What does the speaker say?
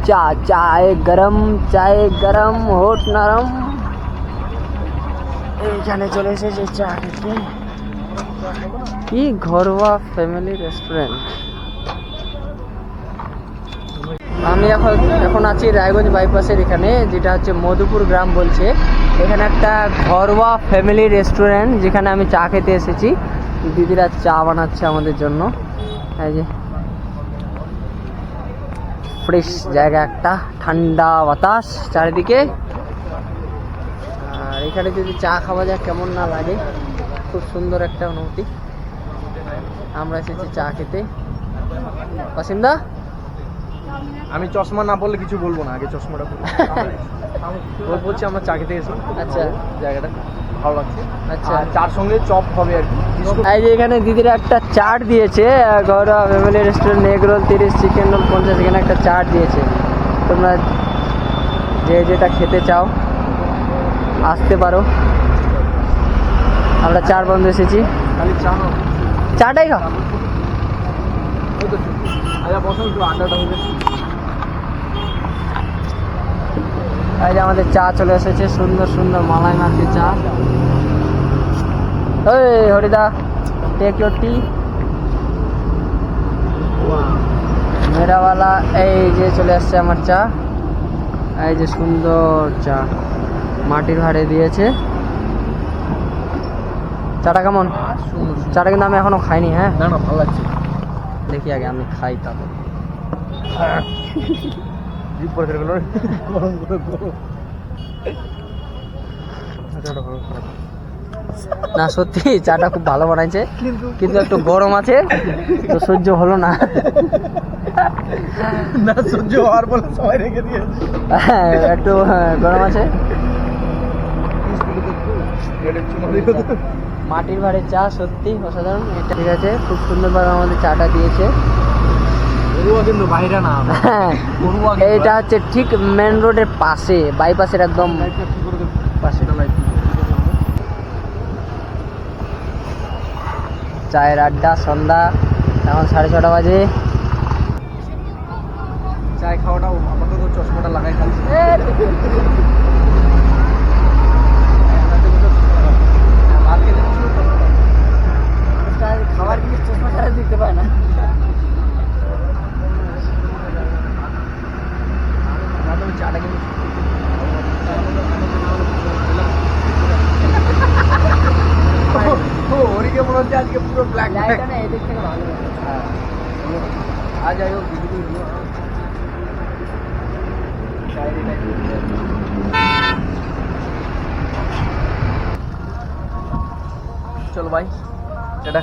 चा চায়ে গরম হোট নরম। এইখানে চলে এসেছে চা খেতে। কি ঘরোয়া ফ্যামিলি রেস্টুরেন্ট। আমি এখন আছি রায়গঞ্জ বাইপাসের এখানে, যেটা হচ্ছে মধুপুর গ্রাম বলছে। এখানে একটা ঘরোয়া ফ্যামিলি রেস্টুরেন্ট, যেখানে আমি চা খেতে এসেছি। দিদিরা চা বানাচ্ছে আমাদের জন্য। এই যে ফ্রেশ জায়গা, একটা ঠান্ডা বাতাস চারিদিকে। আর এখানে যদি চা খাওয়া যায় কেমন না লাগে, খুব সুন্দর একটা অনুভূতি। আমরা এসেছি চা খেতে। বাসিন্দা, আমি চশমা না পড়লে কিছু বলবো না, আগে চশমাটা বলছি আমরা চা খেতে এসেছি। আচ্ছা, জায়গাটা ভালো লাগছে। আচ্ছা, চার সঙ্গে চপ হবে আর কি। এই যে এখানে দিদিরা একটা চাট দিয়েছে, ঘরোয়া family restaurant, egg roll 30, chicken roll 50, এখানে একটা চাট দিয়েছে। তোমরা যে যেটা খেতে চাও আসতে পারো। আমরা 4 বন্ধু এসেছি। খালি চা না, চাটাই খাও। আচ্ছা বসো, একটু আড্ডাটা হবে। এই যে আমাদের চা চলে এসেছে, সুন্দর সুন্দর মালাই মাখি চা। ওই হরিদা, টেক ইউর টি। মেরাওয়ালা। এই যে চলে আসছে আমার চা। এই যে সুন্দর চা, মাটির ভাঁড়ে দিয়েছে। চাটা কেমন? চাটা কিন্তু আমি এখনো খাইনি। হ্যাঁ, না না, ভালো লাগছে। দেখি আগে আমি খাই, তারপর। জিভ পরে গেল। গরম গরম গরম। না সত্যি চাটা খুব ভালো বানাইছে, কিন্তু একটু গরম আছে তো সহ্য হলো না। না সহ্য হওয়ার বলে সবাই রেখে দিয়েছে। হ্যাঁ, একটু গরম আছে। মাটির ভাঁড়ের চা সত্যি অসাধারণ। এটা ঠিক আছে, খুব সুন্দরভাবে আমাদের চাটা দিয়েছে। কিন্তু বাইরে না, হ্যাঁ, এইটা হচ্ছে ঠিক মেন রোডের পাশে, বাইপাসের একদম পাশে। চায়ের আড্ডা, সন্ধ্যা, এখন 6:30 বাজে। চায় খাওয়াটা আমাকে তো চশমাটা লাগাই খাচ্ছি। খাবার জিনিস চশমা ছাড়া দিতে পারে না। চাটা কিন্তু ওরিকে মনে হচ্ছে আজকে পুরো ব্ল্যাক লাইটটা না এদিক থেকে ভালো। আজ যাই হোক চলো ভাই, টাটা।